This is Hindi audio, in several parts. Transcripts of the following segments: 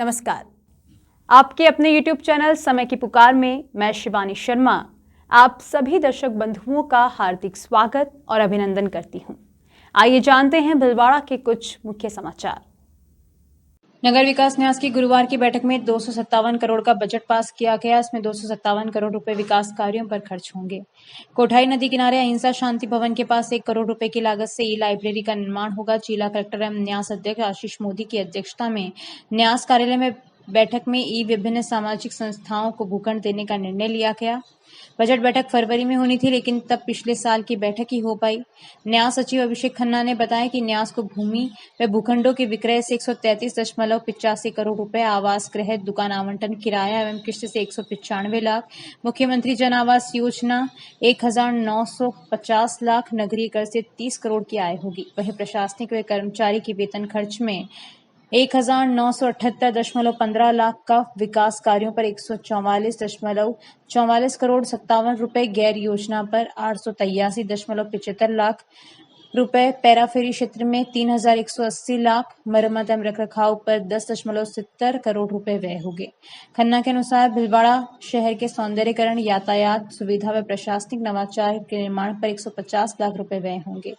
नमस्कार। आपके अपने YouTube चैनल समय की पुकार में मैं शिवानी शर्मा आप सभी दर्शक बंधुओं का हार्दिक स्वागत और अभिनंदन करती हूं। आइए जानते हैं भीलवाड़ा के कुछ मुख्य समाचार। नगर विकास न्यास की गुरुवार की बैठक में 257 करोड़ का बजट पास किया गया। इसमें 257 करोड़ रुपए विकास कार्यों पर खर्च होंगे। कोठाई नदी किनारे अहिंसा शांति भवन के पास 1 करोड़ रुपए की लागत से ई लाइब्रेरी का निर्माण होगा। जिला कलेक्टर एवं न्यास अध्यक्ष आशीष मोदी की अध्यक्षता में न्यास कार्यालय में बैठक में विभिन्न सामाजिक संस्थाओं को भूखंड देने का निर्णय लिया गया। बजट बैठक फरवरी में होनी थी, लेकिन तब पिछले साल की बैठक ही हो पाई। न्यास सचिव अभिषेक खन्ना ने बताया कि न्यास को भूमि व भूखंडों के विक्रय से 133.85 करोड़ रुपए, आवास गृह दुकान आवंटन, किराया एवं किस्त से 195 लाख, मुख्यमंत्री जन आवास योजना 1950 लाख, नगरीय कर से 30 करोड़ की आय होगी। वहीं प्रशासनिक व कर्मचारी की वेतन खर्च में 1978.15 लाख का, विकास कार्यों पर 144.44 करोड़ 57 रुपए, गैर योजना पर 883.75 लाख रुपए, पैराफेरी क्षेत्र में 3,180 लाख, मरम्मत एवं रखरखाव पर 10.70 करोड़ रुपए व्यय होंगे। खन्ना के अनुसार भीलवाड़ा शहर के सौंदर्यीकरण, यातायात सुविधा व प्रशासनिक नवाचार के निर्माण पर 150 लाख रुपए व्यय होंगे।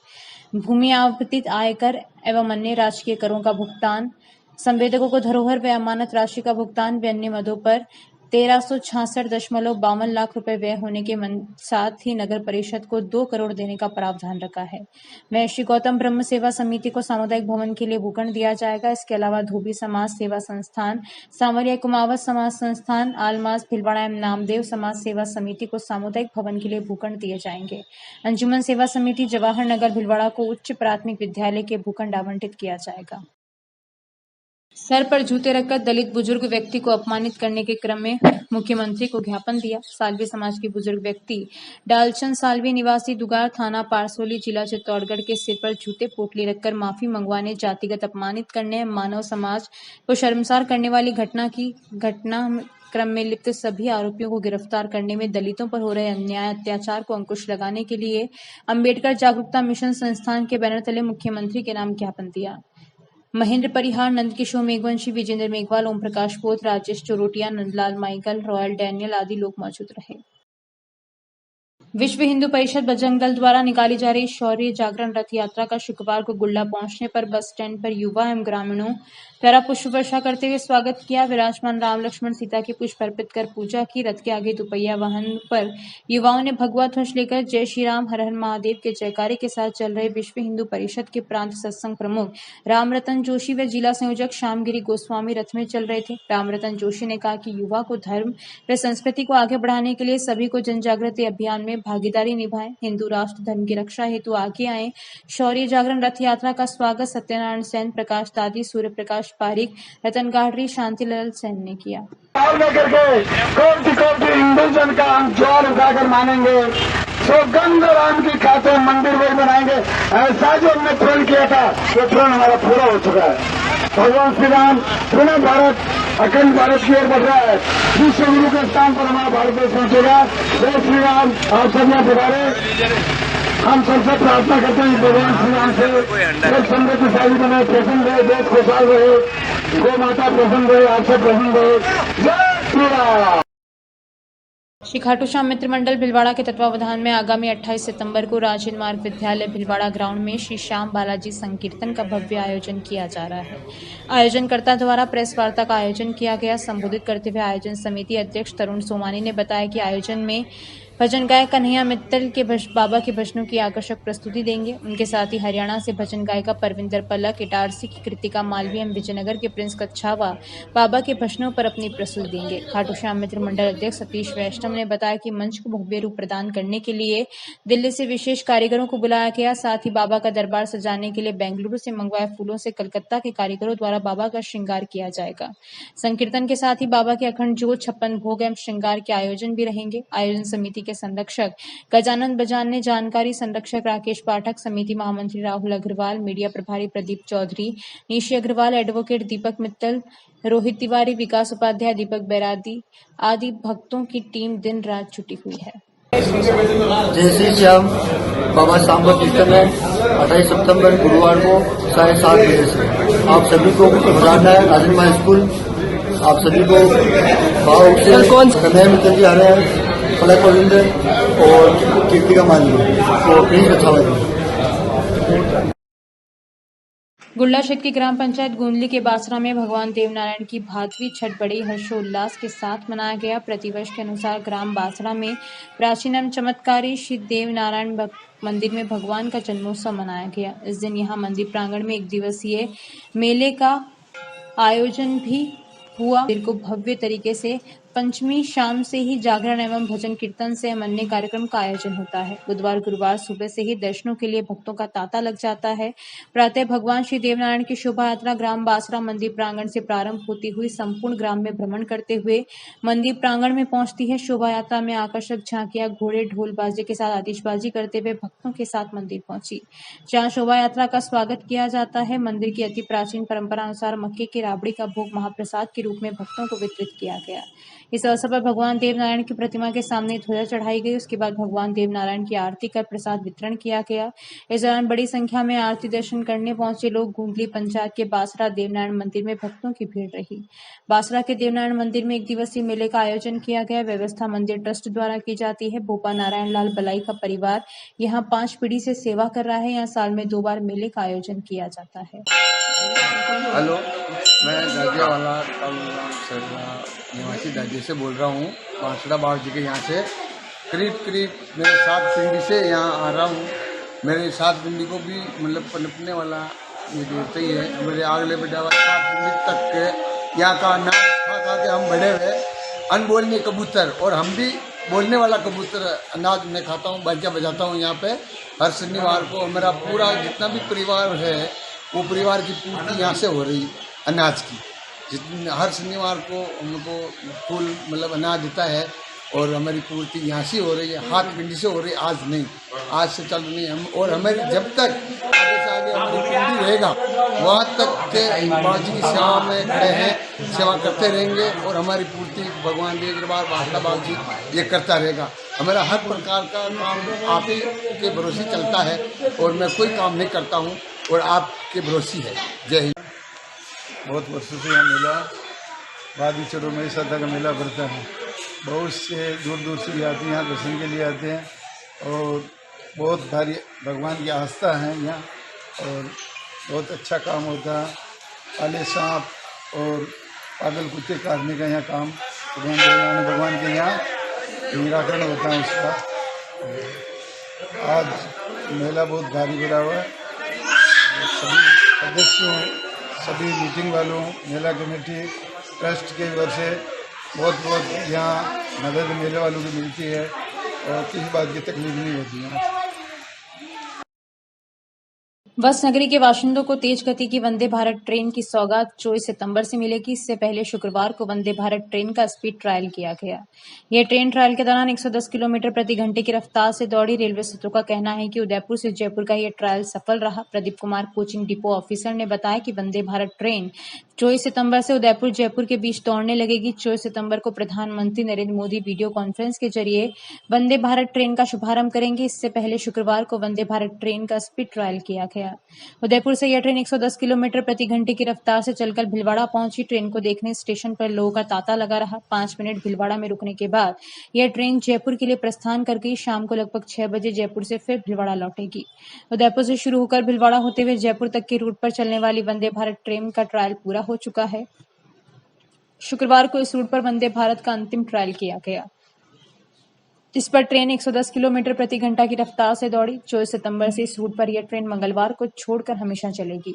भूमि आवंटित, आयकर एवं अन्य राजकीय करों का भुगतान, संवेदकों को धरोहर व अमानत राशि का भुगतान व अन्य मदों पर 1366.52 लाख रुपए व्यय होने के साथ ही नगर परिषद को 2 करोड़ देने का प्रावधान रखा है। वह श्री गौतम ब्रह्म सेवा समिति को सामुदायिक भवन के लिए भूखंड दिया जाएगा। इसके अलावा धोबी समाज सेवा संस्थान, सांवरिया कुमावत समाज संस्थान, आलमास भीलवाड़ा एवं नामदेव समाज सेवा समिति को सामुदायिक भवन के लिए भूखंड दिए जाएंगे। अंजुमन सेवा समिति जवाहर नगर भीलवाड़ा को उच्च प्राथमिक विद्यालय के भूखंड आवंटित किया जाएगा। सर पर जूते रखकर दलित बुजुर्ग व्यक्ति को अपमानित करने के क्रम में मुख्यमंत्री को ज्ञापन दिया। साल्वी समाज के बुजुर्ग व्यक्ति डालचंद साल्वी निवासी दुगार थाना पारसोली जिला चित्तौड़गढ़ के सिर पर जूते पोटली रखकर माफी मंगवाने, जातिगत अपमानित करने, मानव समाज को शर्मसार करने वाली घटना क्रम में लिप्त सभी आरोपियों को गिरफ्तार करने में दलितों पर हो रहे अन्याय अत्याचार को अंकुश लगाने के लिए अंबेडकर जागरूकता मिशन संस्थान के बैनर तले मुख्यमंत्री के नाम ज्ञापन दिया। महेंद्र परिहार, Nand Kishore Meghwanshi, Vijendra Meghwal, Om Prakash Pot, Rajesh Chorotiya, Nandlal Michael, Royal Daniel आदि लोग मौजूद रहे। विश्व हिंदू परिषद बजरंग दल द्वारा निकाली जा रही शौर्य जागरण रथ यात्रा का शुक्रवार को गुल्ला पहुंचने पर बस स्टैंड पर युवा एवं ग्रामीणों द्वारा पुष्प वर्षा करते हुए स्वागत किया। विराजमान राम लक्ष्मण सीता की पुष्प अर्पित कर पूजा की। रथ के आगे दुपहिया वाहन पर युवाओं ने भगवा ध्वज लेकर जय श्री राम, हर हर महादेव के जयकारे के साथ चल रहे विश्व हिंदू परिषद के प्रांत सत्संग प्रमुख रामरतन जोशी व जिला संयोजक श्यामगिरी गोस्वामी रथ में चल रहे थे। रामरतन जोशी ने कहा कि युवा को धर्म व संस्कृति को आगे बढ़ाने के लिए सभी को जन जागृति अभियान में भागीदारी निभाएं, हिंदू राष्ट्र धर्म की रक्षा हेतु आगे आए। शौर्य जागरण रथ यात्रा का स्वागत सत्यनारायण सेन, प्रकाश दादी, सूर्य प्रकाश पारिक, रतन गाड़री, शांतिलाल सेन ने किया। कोटि हिंदू जन का हम ज्वार उठाकर मानेंगे, सौगंध राम की खातिर मंदिर वही बनाएंगे। ऐसा जो हमने प्रण किया था वो प्रण हमारा पूरा हो चुका है। भगवान श्री राम पुनः भारत अखंड भारत की ओर बढ़ रहा है। विश्व गुरु के स्थान पर हमारा भारत देश पहुंचेगा। जय श्री राम। आप सब यहाँ पधारे। हम सबसे प्रार्थना करते हैं भगवान श्री राम से देश समृद्धशाली बने, प्रसन्न रहे, देश खुशहाल रहे, गौ माता प्रसन्न रहे, आपसे प्रसन्न रहे। जय श्री राम। श्री खाटू श्याम मित्र मंडल भीलवाड़ा के तत्वावधान में आगामी 28 सितंबर को राजेंद्र मार्ग विद्यालय भीलवाड़ा ग्राउंड में श्री श्याम बालाजी संकीर्तन का भव्य आयोजन किया जा रहा है। आयोजनकर्ता द्वारा प्रेस वार्ता का आयोजन किया गया। संबोधित करते हुए आयोजन समिति अध्यक्ष तरुण सोमानी ने बताया कि आयोजन में भजन गायक कन्हैया मित्तल के बाबा के भजनों की आकर्षक प्रस्तुति देंगे। उनके साथ ही हरियाणा से भजन गायिका परविंदर पलक, इटारसी की कृतिका मालवीय एवं विजयनगर के प्रिंस कच्छावा बाबा के भजनों पर अपनी प्रस्तुति देंगे। खाटू श्याम मित्र मंडल अध्यक्ष सतीश वैष्णव ने बताया कि मंच को भव्य रूप प्रदान करने के लिए दिल्ली से विशेष कारीगरों को बुलाया गया। साथ ही बाबा का दरबार सजाने के लिए बेंगलुरु से मंगवाए फूलों से कलकत्ता के कारीगरों द्वारा बाबा का श्रृंगार किया जाएगा। संकीर्तन के साथ ही बाबा के अखंड ज्योत, 56 भोग एवं श्रृंगार के आयोजन भी रहेंगे। आयोजन समिति के संरक्षक गजानंद बजान ने जानकारी, संरक्षक राकेश पाठक, समिति महामंत्री राहुल अग्रवाल, मीडिया प्रभारी प्रदीप चौधरी, निशी अग्रवाल, एडवोकेट दीपक मित्तल, रोहित तिवारी, विकास उपाध्याय, दीपक बैरादी आदि भक्तों की टीम दिन रात जुटी हुई है। जय श्री श्याम बाबा सांबर कीर्तन है 28 सितंबर गुरुवार को 7:30 बजे से। आप सभी को बधाना है। राजेंद्र स्कूल आप सभी को भाव से कन्हैया मित्तल जी आ रहे हैं, फलक प्रविंद और कीर्तिका माली तो प्लीज अच्छा लगे। गुल्ला क्षेत्र की ग्राम पंचायत गोंदली के बासरा में भगवान देवनारायण की भादवी छठ बड़े हर्षोल्लास के साथ मनाया गया। प्रतिवर्ष के अनुसार ग्राम बासरा में प्राचीन एवं चमत्कारी श्री देवनारायण मंदिर में भगवान का जन्मोत्सव मनाया गया। इस दिन यहाँ मंदिर प्रांगण में 1 दिवसीय मेले का आयोजन भी हुआ। मंदिर को भव्य तरीके से पंचमी शाम से ही जागरण एवं भजन कीर्तन से अन्य कार्यक्रम का आयोजन होता है। बुधवार गुरुवार सुबह से ही दर्शनों के लिए भक्तों का तांता लग जाता है। प्रातः भगवान श्री देवनारायण की शोभा यात्रा ग्राम बासरा मंदिर प्रांगण से प्रारंभ होती हुई संपूर्ण ग्राम में भ्रमण करते हुए मंदिर प्रांगण में पहुंचती है। शोभा यात्रा में आकर्षक झांकियां घोड़े ढोल बाजे के साथ आतिशबाजी करते हुए भक्तों के साथ मंदिर पहुंची, जहां शोभा यात्रा का स्वागत किया जाता है। मंदिर की अति प्राचीन परंपरा अनुसार मक्के की राबड़ी का भोग महाप्रसाद के रूप में भक्तों को वितरित किया गया। इस अवसर पर भगवान देवनारायण की प्रतिमा के सामने ध्वजा चढ़ाई गई। उसके बाद भगवान देवनारायण की आरती कर प्रसाद वितरण किया गया। इस दौरान बड़ी संख्या में आरती दर्शन करने पहुंचे लोग गोंदली पंचायत के बासरा देवनारायण मंदिर में भक्तों की भीड़ रही। बासरा के देवनारायण मंदिर में 1 दिवसीय मेले का आयोजन किया गया। व्यवस्था मंदिर ट्रस्ट द्वारा की जाती है। भोपा नारायण लाल बलाई का परिवार यहाँ 5 पीढ़ी से सेवा कर रहा है। यहाँ साल में 2 बार मेले का आयोजन किया जाता है। हेलो, मैं दादियावाला निवासी दादी से बोल रहा हूँ, बांसड़ा बाबा जी के यहाँ से करीब मेरे 7 पीढ़ी से यहाँ आ रहा हूँ। मेरे 7 पीढ़ी को भी मतलब पनपने वाला ये देवता ही है। मेरे आगले बेटा 7 पीढ़ी तक के यहाँ का अनाज खा के हम बड़े हुए, अनबोलने कबूतर, और हम भी बोलने वाला कबूतर अनाज मैं खाता हूँ, बाजा बजाता हूँ। यहाँ पे हर शनिवार को मेरा पूरा जितना भी परिवार है वो परिवार की पूर्ति यहाँ से हो रही अनाज की। हर शनिवार को हमको फूल मतलब अनाज देता है और हमारी पूर्ति यहाँ से हो रही है, हाथ पिंडी से हो रही है। आज नहीं, आज से चल रही हम, और हमें जब तक आगे से आगे हमारी पिंडी रहेगा वहाँ तक के बाबा जी की सेवा में खड़े हैं, सेवा करते रहेंगे और हमारी पूर्ति भगवान देव दरबार बासड़ा बाबा जी ये करता रहेगा। हमारा हर प्रकार का काम आप ही के भरोसे चलता है और मैं कोई काम नहीं करता हूँ और आपके भरोसे है। जय हिंद। बहुत वर्षों से यहाँ मेला भादवी चढ़ो में श्रद्धा का मेला भरता है। बहुत से दूर दूर से भी आते हैं, यहाँ दर्शन के लिए आते हैं और बहुत भारी भगवान की आस्था है यहाँ और बहुत अच्छा काम होता है। काले सांप और पागल कुत्ते काटने का यहाँ काम भगवान के यहाँ निराकरण होता है उसका। आज मेला बहुत भारी भरा हुआ है। सभी सदस्यों, सभी मीटिंग वालों, मेला कमेटी ट्रस्ट के ओर से बहुत यहाँ मदद मेले वालों की मिलती है और किसी बात की तकलीफ नहीं होती है। बस नगरी के बाशिंदों को तेज गति की वंदे भारत ट्रेन की सौगात 24 सितंबर से मिलेगी। इससे पहले शुक्रवार को वंदे भारत ट्रेन का स्पीड ट्रायल किया गया। यह ट्रेन ट्रायल के दौरान 110 किलोमीटर प्रति घंटे की रफ्तार से दौड़ी। रेलवे सूत्रों का कहना है कि उदयपुर से जयपुर का यह ट्रायल सफल रहा। Pradeep Kumar coaching depot officer ने बताया कि वंदे भारत ट्रेन 24 सितंबर से उदयपुर जयपुर के बीच दौड़ने लगेगी। 24 सितंबर को प्रधानमंत्री नरेंद्र मोदी वीडियो कॉन्फ्रेंस के जरिए वंदे भारत ट्रेन का शुभारंभ करेंगे। इससे पहले शुक्रवार को वंदे भारत ट्रेन का स्पीड ट्रायल किया गया। उदयपुर से यह ट्रेन 110 किलोमीटर प्रति घंटे की रफ्तार से चलकर भिलवाड़ा पहुंची। ट्रेन को देखने स्टेशन पर लोगों का तांता लगा रहा। 5 मिनट भिलवाड़ा में रुकने के बाद यह ट्रेन जयपुर के लिए प्रस्थान कर गई। शाम को लगभग 6 बजे जयपुर से फिर भिलवाड़ा लौटेगी। उदयपुर से शुरू होकर भिलवाड़ा होते हुए जयपुर तक के रूट पर चलने वाली वंदे भारत ट्रेन का ट्रायल पूरा हो चुका है। शुक्रवार को इस रूट पर वंदे भारत का अंतिम ट्रायल किया गया, जिस पर ट्रेन 110 किलोमीटर प्रति घंटा की रफ्तार से दौड़ी। 24 सितंबर से इस रूट पर यह ट्रेन मंगलवार को छोड़कर हमेशा चलेगी।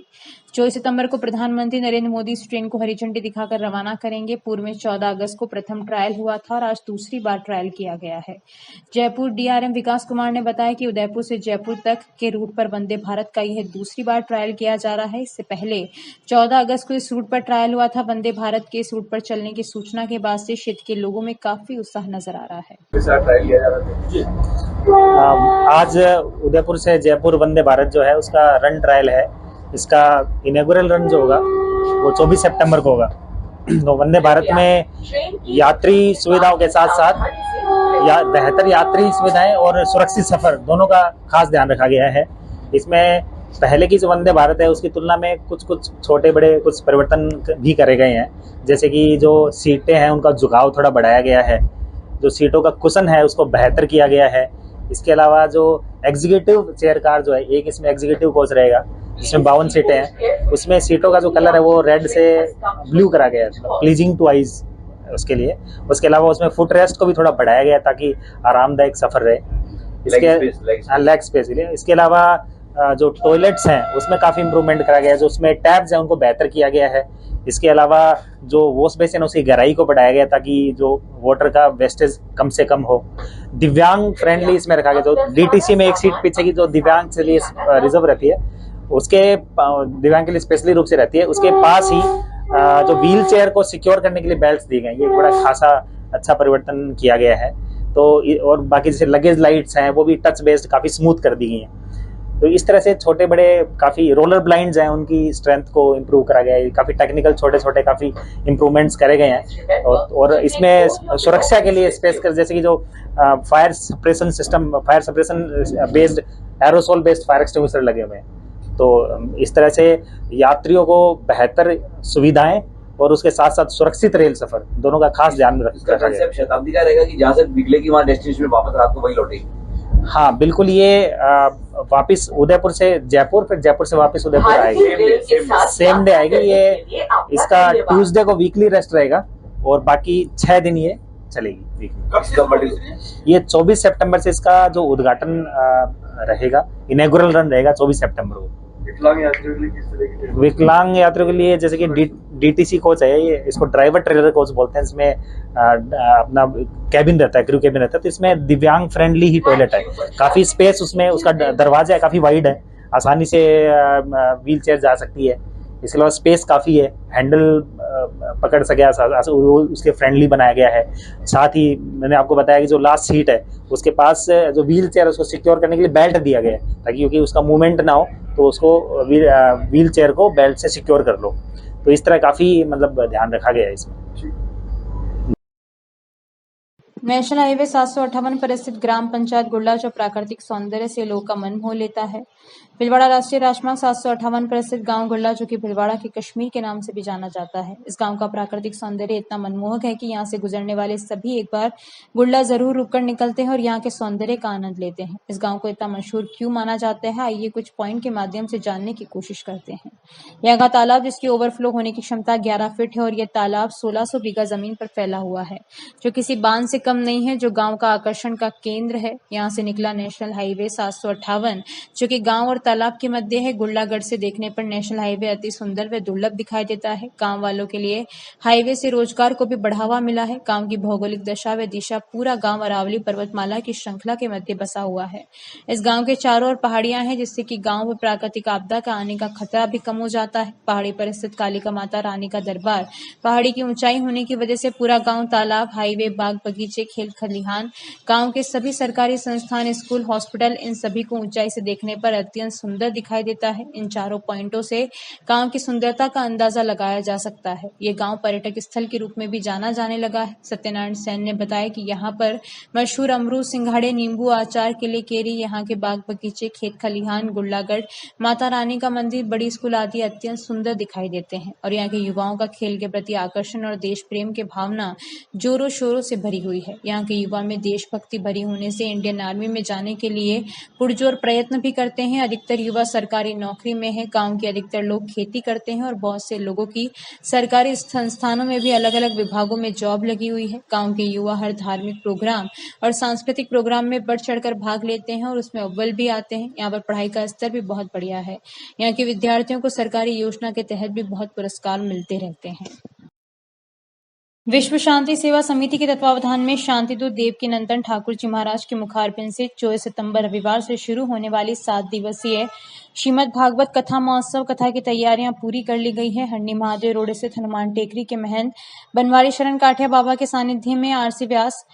24 सितंबर को प्रधानमंत्री नरेंद्र मोदी इस ट्रेन को हरी झंडी दिखाकर रवाना करेंगे। पूर्व में 14 अगस्त को प्रथम ट्रायल हुआ था और आज दूसरी बार ट्रायल किया गया है। जयपुर डीआरएम विकास कुमार ने बताया कि उदयपुर से जयपुर तक के रूट पर वंदे भारत का यह दूसरी बार ट्रायल किया जा रहा है। इससे पहले 14 अगस्त को इस रूट पर ट्रायल हुआ था। वंदे भारत के इस रूट पर चलने की सूचना के बाद से क्षेत्र के लोगों में काफी उत्साह नजर आ रहा है। आज उदयपुर से जयपुर वंदे भारत जो है उसका रन ट्रायल है। इसका इनॉग्रेल रन जो होगा वो 24 सितंबर को होगा। तो वंदे भारत में यात्री सुविधाओं के साथ साथ बेहतर यात्री सुविधाएं और सुरक्षित सफर दोनों का खास ध्यान रखा गया है। इसमें पहले की जो वंदे भारत है उसकी तुलना में कुछ कुछ छोटे बड़े कुछ परिवर्तन भी करे गए हैं, जैसे कि जो सीटें हैं उनका झुकाव थोड़ा बढ़ाया गया है, जो सीटों का कुशन है उसको बेहतर किया गया है। इसके अलावा जो एग्जीक्यूटिव चेयर कार जो है, एक इसमें एग्जीक्यूटिव कोच रहेगा जिसमें 52 सीटें हैं, उसमें सीटों का जो कलर है वो रेड से ब्लू करा गया है, प्लीजिंग टू आइज उसके लिए। उसके अलावा उसमें फुट रेस्ट को भी थोड़ा बढ़ाया गया ताकि आरामदायक सफ़र रहे, इसके लेग स्पेस के लिए। इसके अलावा जो टॉयलेट्स हैं उसमें काफ़ी इंप्रूवमेंट करा गया है, जो उसमें टैब्स हैं उनको बेहतर किया गया है। इसके अलावा जो वॉश बेसिन उसकी गहराई को बढ़ाया गया ताकि जो वाटर का वेस्टेज कम से कम हो। दिव्यांग फ्रेंडली इसमें रखा गया, जो डीटीसी में एक सीट पीछे की जो दिव्यांग के लिए रिजर्व रहती है, उसके दिव्यांग के लिए स्पेशली रूप से रहती है, उसके पास ही जो व्हील चेयर को सिक्योर करने के लिए बेल्ट्स दी गई, ये बड़ा खासा अच्छा परिवर्तन किया गया है। तो और बाकी जैसे लगेज लाइट्स हैं वो भी टच बेस्ड काफ़ी स्मूथ कर दी गई हैं। तो इस तरह से छोटे बड़े काफ़ी रोलर ब्लाइंड्स हैं उनकी स्ट्रेंथ को इम्प्रूव करा गया है, काफ़ी टेक्निकल छोटे छोटे काफ़ी इम्प्रूवमेंट्स करे गए हैं। और इसमें सुरक्षा के लिए स्पेस कर, जैसे कि जो fire suppression system, fire suppression based aerosol based fire extinguisher लगे हुए हैं। तो इस तरह से यात्रियों को बेहतर सुविधाएं और उसके साथ साथ सुरक्षित रेल सफर दोनों का खास ध्यान रखा गया। शताब्दी का रहेगा कि जहाँ से निकलेगी वहाँ डेस्टिनेशन में वापस रात को वही लौटेगी। हाँ बिल्कुल, ये वापस उदयपुर से जयपुर, फिर जयपुर से वापस उदयपुर आएगी, सेम डे आएगी। ये इसका ट्यूसडे को वीकली रेस्ट रहेगा और बाकी 6 दिन ये चलेगी वीकली। ये 24 सितंबर से इसका जो उद्घाटन रहेगा, इनॉग्रल रन रहेगा 24 सितंबर को। विकलांग यात्रियों के लिए किस तरह की? विकलांग यात्रियों के लिए जैसे कि डीटीसी कोच है, ये इसको ड्राइवर ट्रेलर कोच बोलते हैं। इसमें अपना कैबिन रहता है, क्रू कैबिन रहता है, तो इसमें दिव्यांग फ्रेंडली ही टॉयलेट है, काफ़ी स्पेस उसमें, उसका दरवाजा है काफ़ी वाइड है, आसानी से व्हील चेयर जा सकती है। इसके अलावा स्पेस काफ़ी है, हैंडल पकड़ सके, उसके फ्रेंडली बनाया गया है। साथ ही मैंने आपको बताया कि जो लास्ट सीट है उसके पास जो व्हील चेयर उसको सिक्योर करने के लिए बेल्ट दिया गया है, ताकि क्योंकि उसका मूवमेंट ना हो तो उसको व्हील चेयर को बेल्ट से सिक्योर कर लो। तो इस तरह काफ़ी मतलब ध्यान रखा गया है इसमें। नेशनल हाईवे 758 पर स्थित ग्राम पंचायत गुड़ला जो प्राकृतिक सौंदर्य से लोगों का मन मोह लेता है। भीलवाड़ा राष्ट्रीय राजमार्ग 758 पर स्थित गांव गुड़ला, जो कि भीलवाड़ा के कश्मीर के नाम से भी जाना जाता है। इस गांव का प्राकृतिक सौंदर्य इतना मनमोहक है कि यहाँ से गुजरने वाले सभी एक बार गुड़ला जरूर रुककर निकलते हैं और यहाँ के सौंदर्य का आनंद लेते हैं। इस गाँव को इतना मशहूर क्यों माना जाता है, आइए कुछ पॉइंट के माध्यम से जानने की कोशिश करते हैं। यहाँ का तालाब, जिसकी ओवरफ्लो होने की क्षमता 11 फीट है, और यह तालाब 1600 बीघा जमीन पर फैला हुआ है, जो किसी बांध से कम नहीं है, जो गांव का आकर्षण का केंद्र है। यहां से निकला नेशनल हाईवे 758, जो कि गांव और तालाब के मध्य है। गुड़लागढ़ से देखने पर नेशनल हाईवे अति सुंदर व दुर्लभ दिखाई देता है। गांव वालों के लिए हाईवे से रोजगार को भी बढ़ावा मिला है। गांव की भौगोलिक दशा व दिशा, पूरा गांव अरावली पर्वतमाला की श्रृंखला के मध्य बसा हुआ है। इस गांव के चारों ओर पहाड़ियां हैं, जिससे कि गांव में प्राकृतिक आपदा का आने का खतरा भी कम हो जाता है। पहाड़ी पर स्थित कालिका माता रानी का दरबार, पहाड़ी की ऊंचाई होने की वजह से पूरा गांव तालाब, हाईवे, बाग बगीचे, खेल खलिहान, गांव के सभी सरकारी संस्थान, स्कूल, हॉस्पिटल, इन सभी को ऊंचाई से देखने पर अत्यंत सुंदर दिखाई देता है। इन चारों पॉइंटों से गांव की सुंदरता का अंदाजा लगाया जा सकता है। ये गांव पर्यटक स्थल के रूप में भी जाना जाने लगा है। सत्यनारायण सैन ने बताया कि यहाँ पर मशहूर अमरूद, सिंघाड़े, नींबू, अचार, केले, केरी, यहाँ के बाग बगीचे, खेत खलिहान, गुड़लागढ़, माता रानी का मंदिर, बड़ी स्कूल आदि अत्यंत सुंदर दिखाई देते हैं। और यहाँ के युवाओं का खेल के प्रति आकर्षण और देश प्रेम की भावना जोरों शोरों से भरी हुई है। यहाँ के युवा में देशभक्ति भरी होने से इंडियन आर्मी में जाने के लिए पुरजोर प्रयत्न भी करते हैं। अधिकतर युवा सरकारी नौकरी में है। गांव के अधिकतर लोग खेती करते हैं और बहुत से लोगों की सरकारी संस्थानों में भी अलग अलग विभागों में जॉब लगी हुई है। गांव के युवा हर धार्मिक प्रोग्राम और सांस्कृतिक प्रोग्राम में बढ़ चढ़कर भाग लेते हैं और उसमें अव्वल भी आते हैं। यहाँ पर पढ़ाई का स्तर भी बहुत बढ़िया है। यहाँ के विद्यार्थियों को सरकारी योजना के तहत भी बहुत पुरस्कार मिलते रहते हैं। विश्व शांति सेवा समिति के तत्वावधान में शांतिदूत देवकी नंदन ठाकुर जी महाराज के मुखारबिंद से 24 सितंबर रविवार से शुरू होने वाली 7 दिवसीय श्रीमद् भागवत कथा महोत्सव कथा की तैयारियां पूरी कर ली गई है। हरनी महादेव रोड स्थित हनुमान टेकरी के महंत बनवारी शरण काठिया बाबा के सानिध्य में आरसी व्यास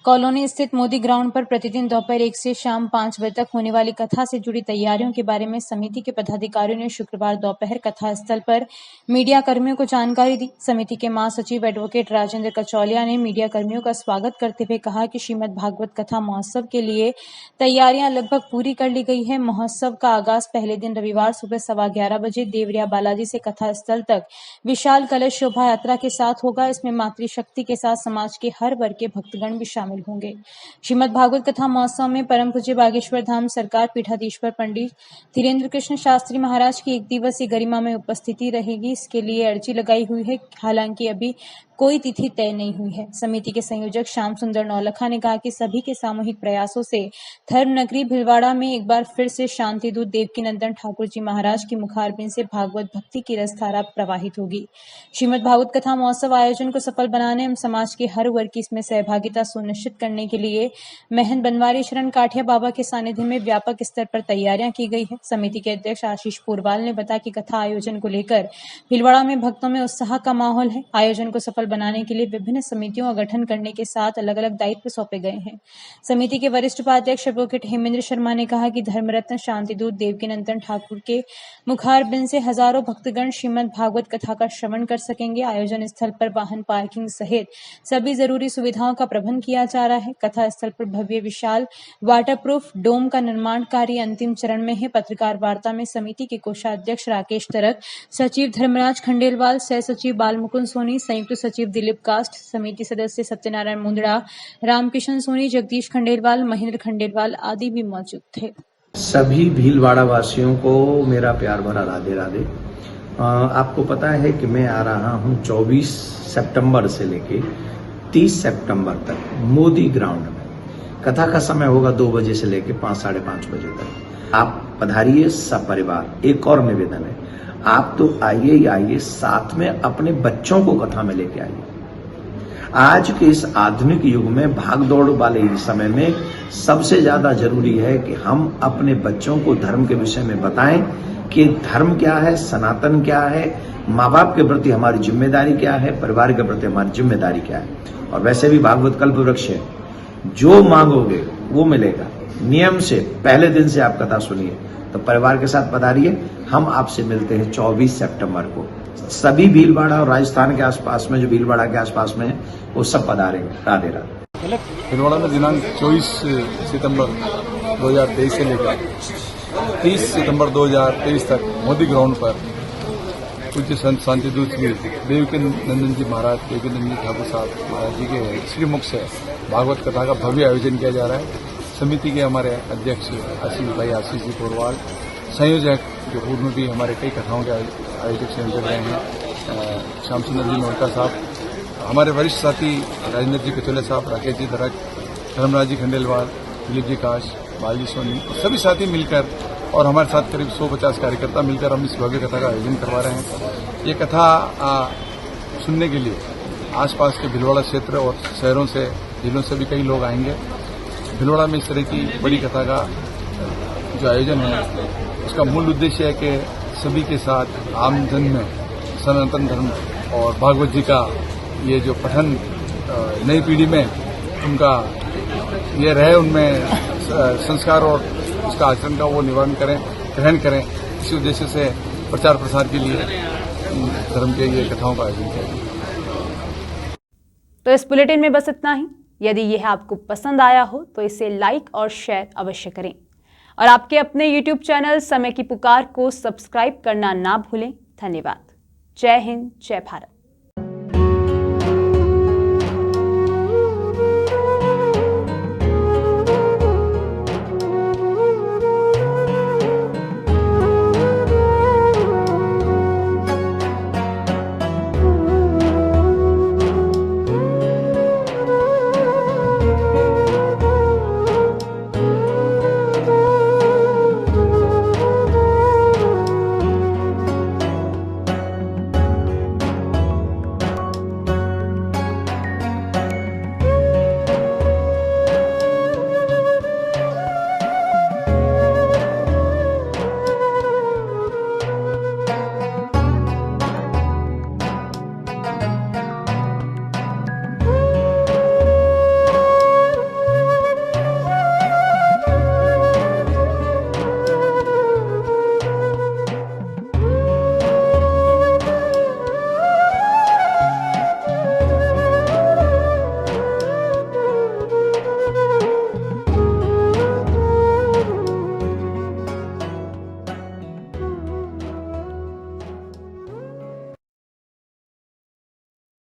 कॉलोनी स्थित मोदी ग्राउंड पर प्रतिदिन दोपहर 1 से शाम 5 बजे तक होने वाली कथा से जुड़ी तैयारियों के बारे में समिति के पदाधिकारियों ने शुक्रवार दोपहर कथा स्थल पर मीडिया कर्मियों को जानकारी दी। समिति के महासचिव एडवोकेट राजेंद्र कचौलिया ने मीडिया कर्मियों का स्वागत करते हुए कहा कि श्रीमद् भागवत कथा महोत्सव के लिए तैयारियां लगभग पूरी कर ली गई है। महोत्सव का आगाज पहले दिन रविवार सुबह 11:15 बजे देवरिया बालाजी से कथा स्थल तक विशाल कलश शोभा यात्रा के साथ होगा। इसमें मातृशक्ति के साथ समाज के हर वर्ग के भक्तगण भी शामिल होंगे। श्रीमद् भागवत कथा महोत्सव में परम पूज्य बागेश्वर धाम सरकार पीठाधीश्वर पंडित धीरेन्द्र कृष्ण शास्त्री महाराज की 1 दिवसीय गरिमा में उपस्थिति रहेगी। इसके लिए अर्जी लगाई हुई है, हालांकि अभी कोई तिथि तय नहीं हुई है। समिति के संयोजक श्याम सुंदर नौलखा ने कहा कि सभी के सामूहिक प्रयासों से धर्म नगरी भिलवाड़ा में एक बार फिर से शांति दूत देवकी नंदन ठाकुर जी महाराज की मुखारबिंद से भागवत भक्ति की रसधारा प्रवाहित होगी। श्रीमद् भागवत कथा महोत्सव आयोजन को सफल बनाने एवं समाज के हर वर्ग की इसमें सहभागिता सुनिश्चित करने के लिए महंत बनवारी शरण काठिया बाबा के सानिध्य में व्यापक स्तर पर तैयारियां की गई है। समिति के अध्यक्ष आशीष पोरवाल ने बताया कि कथा आयोजन को लेकर भिलवाड़ा में भक्तों में उत्साह का माहौल है। आयोजन को सफल बनाने के लिए विभिन्न समितियों का गठन करने के साथ अलग अलग दायित्व सौंपे गए हैं। समिति के वरिष्ठ उपाध्यक्ष एडवोकेट हेमेंद्र शर्मा ने कहा कि धर्मरत्न शांतिदूत देवकी नंदन ठाकुर के मुखारबिंद से हजारों भक्तगण श्रीमद् भागवत कथा का श्रवण कर सकेंगे। आयोजन स्थल पर वाहन पार्किंग सहित सभी जरूरी सुविधाओं का प्रबंध किया जा रहा है। कथा स्थल पर भव्य विशाल वाटरप्रूफ डोम का निर्माण कार्य अंतिम चरण में है। पत्रकार वार्ता में समिति के कोषाध्यक्ष राकेश तरक, सचिव धर्मराज खंडेलवाल, सह सचिव बालमुकुंद सोनी, संयुक्त सचिव दिलीप कास्ट, समिति सदस्य सत्यनारायण मुंदड़ा, रामकिशन सोनी, जगदीश खंडेलवाल, महेंद्र खंडेलवाल आदि भी मौजूद थे। सभी भीलवाड़ा वासियों को मेरा प्यार भरा राधे राधे। आपको पता है कि मैं आ रहा हूं 24 सितंबर से लेके 30 सितंबर तक मोदी ग्राउंड में। कथा का समय होगा 2 बजे से लेके 5, साढ़े 5 बजे तक। आप पधारिए सब परिवार। एक और निवेदन है, आप तो आइए ही आइए, साथ में अपने बच्चों को कथा में लेके आइए। आज के इस आधुनिक युग में भाग दौड़ वाले इस समय में सबसे ज्यादा जरूरी है कि हम अपने बच्चों को धर्म के विषय में बताएं कि धर्म क्या है, सनातन क्या है, माँ बाप के प्रति हमारी जिम्मेदारी क्या है, परिवार के प्रति हमारी जिम्मेदारी क्या है। और वैसे भी भागवत कल्प वृक्ष है, जो मांगोगे वो मिलेगा। नियम से पहले दिन से आप कथा सुनिए। तो परिवार के साथ पधारिए। हम आपसे मिलते हैं 24 सितंबर को। सभी भीलवाड़ा और राजस्थान के आसपास में, जो भीलवाड़ा के आसपास में है, वो सब पधारेंगे। राधे राधे। भीलवाड़ा में दिनांक 24 सितंबर 2023 से लेकर 30 सितंबर 2023 तक मोदी ग्राउंड पर पूज्य संत शांतिदूत श्री देवकी नंदन जी महाराज, देवकी नंदन जी ठाकुर साहब महाराज जी के श्रीमुख से भागवत कथा का भव्य आयोजन किया जा रहा है। समिति के हमारे अध्यक्ष आशीष जी पोरवाल, संयोजक जो पूर्व में भी हमारे कई कथाओं के आयोजक संयोजक रहे हैं, श्याम सुंदर जी नौलखा साहब, हमारे वरिष्ठ साथी राजेंद्र जी कचौलिया साहब, राकेश जी तरक, धर्मराज जी खंडेलवाल, दिलीप जी काश, बालजी सोनी, सभी साथी मिलकर और हमारे साथ करीब 150 कार्यकर्ता मिलकर हम इस भव्य कथा का आयोजन करवा रहे हैं। ये कथा सुनने के लिए आसपास के भिलवाड़ा क्षेत्र और शहरों से, जिलों से भी कई लोग आएंगे। भिलवाड़ा में इस तरह की बड़ी कथा का जो आयोजन है, उसका मूल उद्देश्य है कि सभी के साथ आम जन में सनातन धर्म और भागवत जी का ये जो पठन नई पीढ़ी में उनका ये रहे, उनमें संस्कार और उसका आचरण का वो निवारण करें, ग्रहण करें। इसी उद्देश्य से प्रचार प्रसार के लिए धर्म के ये कथाओं का आयोजन किया गया। तो इस बुलेटिन में बस इतना ही। यदि यह आपको पसंद आया हो तो इसे लाइक और शेयर अवश्य करें और आपके अपने YouTube चैनल समय की पुकार को सब्सक्राइब करना ना भूलें। धन्यवाद। जय हिंद, जय भारत।